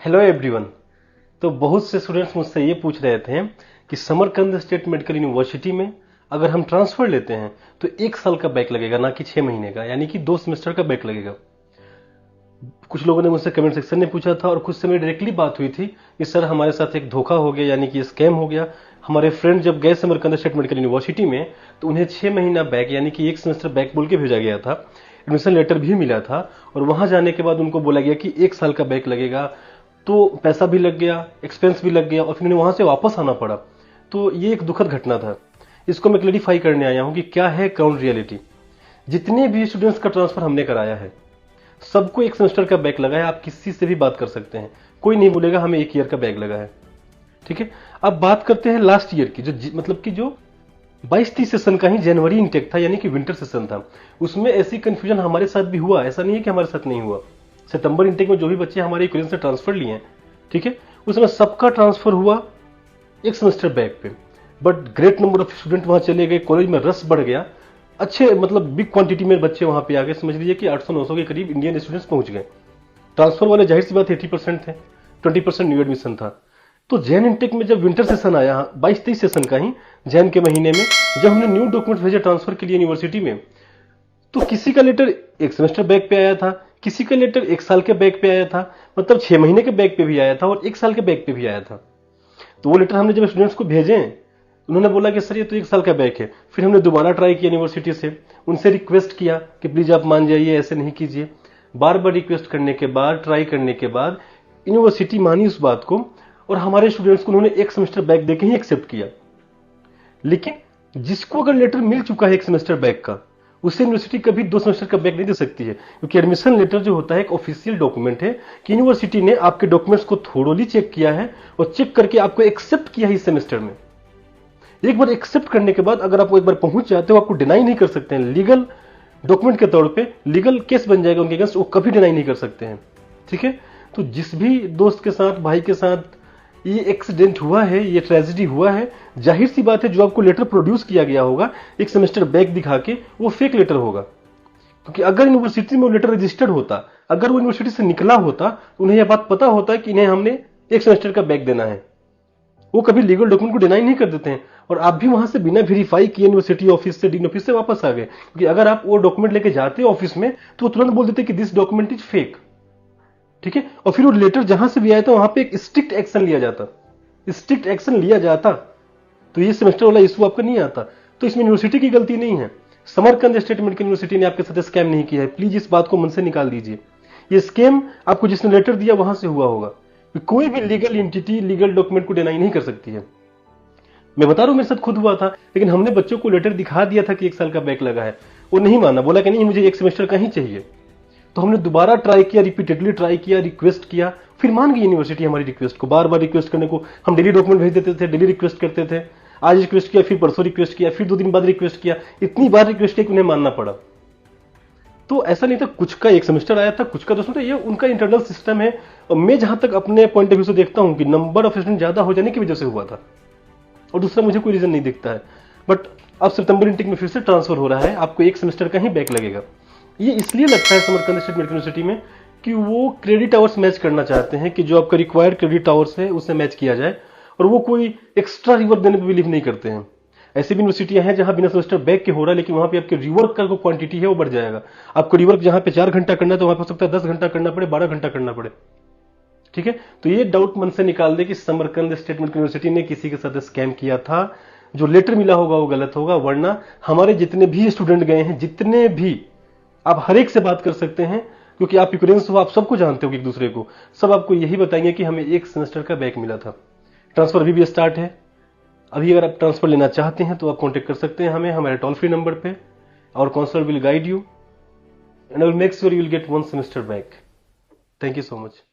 Hello everyone. तो बहुत से स्टूडेंट्स मुझसे ये पूछ रहे थे कि समरकंद स्टेट मेडिकल यूनिवर्सिटी में अगर हम ट्रांसफर लेते हैं तो 1 साल का बैक लगेगा, ना कि 6 महीने का, यानी कि 2 सेमेस्टर का बैक लगेगा। कुछ लोगों ने मुझसे कमेंट सेक्शन में पूछा था और कुछ से मेरी डायरेक्टली बात हुई थी कि सर हमारे साथ एक धोखा हो गया, यानी कि स्कैम हो गया। हमारे फ्रेंड जब गए समरकंद स्टेट मेडिकल यूनिवर्सिटी में तो उन्हें 6 महीना बैक यानी कि 1 सेमेस्टर बैक बोल के भेजा गया था। एडमिशन लेटर भी मिला था और वहां जाने के बाद उनको बोला गया कि 1 साल का बैक लगेगा। तो पैसा भी लग गया, एक्सपेंस भी लग गया और फिर उन्हें वहां से वापस आना पड़ा। तो ये एक दुखद घटना था। इसको मैं क्लेरिफाई करने आया हूं कि क्या है ग्राउंड रियलिटी। जितने भी स्टूडेंट्स का ट्रांसफर हमने कराया है सबको 1 सेमेस्टर का बैक लगा है। आप किसी से भी बात कर सकते हैं, कोई नहीं बोलेगा हमें 1 ईयर का बैक लगा है। ठीक है, अब बात करते हैं लास्ट ईयर की, मतलब कि जो 22-23 सेशन का ही जनवरी इंटेक था, यानी कि विंटर सेशन था। उसमें ऐसी कंफ्यूजन हमारे साथ भी हुआ, ऐसा नहीं है कि हमारे साथ नहीं हुआ। सितंबर इंटेक में जो भी बच्चे हमारे इक्वेशन से ट्रांसफर लिए हैं, ठीक है, उसमें सबका ट्रांसफर हुआ 1 सेमेस्टर बैक पे। But great number of student वहां चले गए, कॉलेज में रस बढ़ गया, अच्छे मतलब बिग क्वांटिटी में बच्चे वहां पे आ गए। समझ लीजिए कि 800-900 के करीब इंडियन स्टूडेंट्स पहुंच गए। ट्रांसफर वाले जाहिर सी बात 80% थे, 20% न्यू एडमिशन था। तो जैन इंटेक में जब विंटर सेशन आया 22-23 सेशन का ही जैन के महीने में, जब हमने न्यू डॉक्यूमेंट भेजे ट्रांसफर के लिए यूनिवर्सिटी में, तो किसी का लेटर 1 सेमेस्टर बैक पे आया था, किसी का लेटर 1 साल के बैक पे आया था, मतलब 6 महीने के बैक पे भी आया था और 1 साल के बैक पे भी आया था। तो वो लेटर हमने जब स्टूडेंट्स को भेजे, उन्होंने बोला कि सर ये तो 1 साल का बैक है। फिर हमने दोबारा ट्राई किया यूनिवर्सिटी से, उनसे रिक्वेस्ट किया कि प्लीज आप मान जाइए, ऐसे नहीं कीजिए। बार बार रिक्वेस्ट करने के बाद, ट्राई करने के बाद यूनिवर्सिटी मानी उस बात को और हमारे स्टूडेंट्स को उन्होंने 1 सेमेस्टर बैक देके ही एक्सेप्ट किया। लेकिन जिसको अगर लेटर मिल चुका है 1 सेमेस्टर बैक का, उसे यूनिवर्सिटी कभी 2 सेमेस्टर का बैक नहीं दे सकती है, क्योंकि एडमिशन लेटर जो होता है एक ऑफिशियल डॉक्यूमेंट है कि यूनिवर्सिटी ने आपके डॉक्यूमेंट्स को थोड़ोली चेक किया है और चेक करके आपको एक्सेप्ट किया है इस सेमेस्टर में। एक बार एक्सेप्ट करने के बाद अगर आप एक बार पहुंच जाते हो, आपको डिनाई नहीं कर सकते हैं। लीगल डॉक्यूमेंट के तौर पे लीगल केस बन जाएगा उनके अगेंस्ट, वो कभी डिनाई नहीं कर सकते हैं। ठीक है, तो जिस भी दोस्त के साथ, भाई के साथ ये एक्सीडेंट हुआ है, ये ट्रेजेडी हुआ है, जाहिर सी बात है जो आपको लेटर प्रोड्यूस किया गया होगा 1 सेमेस्टर बैक दिखा के, वो फेक लेटर होगा। क्योंकि अगर यूनिवर्सिटी में वो लेटर रजिस्टर्ड होता, अगर वो यूनिवर्सिटी से निकला होता, तो उन्हें यह बात पता होता कि इन्हें हमने 1 सेमेस्टर का बैक देना है। वो कभी लीगल डॉक्यूमेंट को डिनाई नहीं कर देते हैं। और आप भी वहां से बिना वेरीफाई किए यूनिवर्सिटी ऑफिस से, डीन ऑफिस से वापस आ गए, क्योंकि अगर आप वो डॉक्यूमेंट लेके जाते ऑफिस में तो वो तुरंत बोल देते कि दिस डॉक्यूमेंट इज फेक। ठीक है, और फिर वो लेटर जहां से भी आया था वहां पे एक स्ट्रिक्ट एक्शन लिया जाता, स्ट्रिक्ट एक्शन लिया जाता, तो ये सेमेस्टर वाला इशू आपका नहीं आता। तो इसमें यूनिवर्सिटी की गलती नहीं है। समरकंद स्टेट मेडिकल यूनिवर्सिटी ने आपके साथ स्कैम नहीं किया है, प्लीज इस बात को मन से निकाल दीजिए। ये स्कैम आपको जिसने लेटर दिया वहां से हुआ होगा। कोई भी लीगल एंटिटी लीगल डॉक्यूमेंट को डिनाई नहीं कर सकती है। मैं बता रहा हूं, मेरे साथ खुद हुआ था। लेकिन हमने बच्चों को लेटर दिखा दिया था कि 1 साल का बैक लगा है, वो नहीं माना, बोला कि नहीं मुझे 1 सेमेस्टर का ही चाहिए। तो हमने दोबारा ट्राई किया, रिपीटेडली ट्राई किया, रिक्वेस्ट किया, फिर मान गई यूनिवर्सिटी हमारी रिक्वेस्ट को। बार बार रिक्वेस्ट करने को हम डेली डॉक्यूमेंट भेज देते थे, डेली रिक्वेस्ट करते थे। आज रिक्वेस्ट किया, फिर परसों रिक्वेस्ट किया, फिर 2 दिन बाद रिक्वेस्ट किया, इतनी बार रिक्वेस्ट किया कि उन्हें मानना पड़ा। तो ऐसा नहीं था कुछ का 1 सेमेस्टर आया था, कुछ का 2 सेमेस्टर, ये उनका इंटरनल सिस्टम है। और मैं जहां तक अपने पॉइंट ऑफ व्यू से देखता हूं कि नंबर ऑफ स्टूडेंट ज्यादा हो जाने की वजह से हुआ था, और दूसरा मुझे कोई रीजन नहीं दिखता है। बट अब सितंबर इंटेक में फिर से ट्रांसफर हो रहा है, आपको 1 सेमेस्टर का ही बैक लगेगा। ये इसलिए लगता है समरकंद स्टेट मेडिकल यूनिवर्सिटी में कि वो क्रेडिट आवर्स मैच करना चाहते हैं, कि जो आपका रिक्वायर्ड क्रेडिट आवर्स है उससे मैच किया जाए, और वो कोई एक्स्ट्रा रिवर्क देने पर बिलीव नहीं करते हैं। ऐसी भी यूनिवर्सिटियां हैं जहां बिना सेमेस्टर बैक के हो रहा है, लेकिन वहां पे आपके रिवर्क का जो क्वांटिटी है वो बढ़ जाएगा। आपको रिवर्क जहां पे 4 घंटा करना है तो वहां पे हो सकता है 10 घंटा करना पड़े, 12 घंटा करना पड़े। ठीक है, तो ये डाउट मन से निकाल दे कि समरकंद स्टेट मेडिकल यूनिवर्सिटी ने किसी के साथ स्कैम किया था। जो लेटर मिला होगा वो गलत होगा, वरना हमारे जितने भी स्टूडेंट गए हैं, जितने भी, आप हर एक से बात कर सकते हैं, क्योंकि आप एक्सपीरियंस हो, आप सबको जानते हो एक दूसरे को, सब आपको यही बताएंगे कि हमें 1 सेमेस्टर का बैक मिला था। ट्रांसफर अभी भी स्टार्ट है। अभी अगर आप ट्रांसफर लेना चाहते हैं तो आप कांटेक्ट कर सकते हैं हमें हमारे टोल फ्री नंबर पे। और counsellor will guide you and I will make sure you will get 1 semester back. Thank you so much.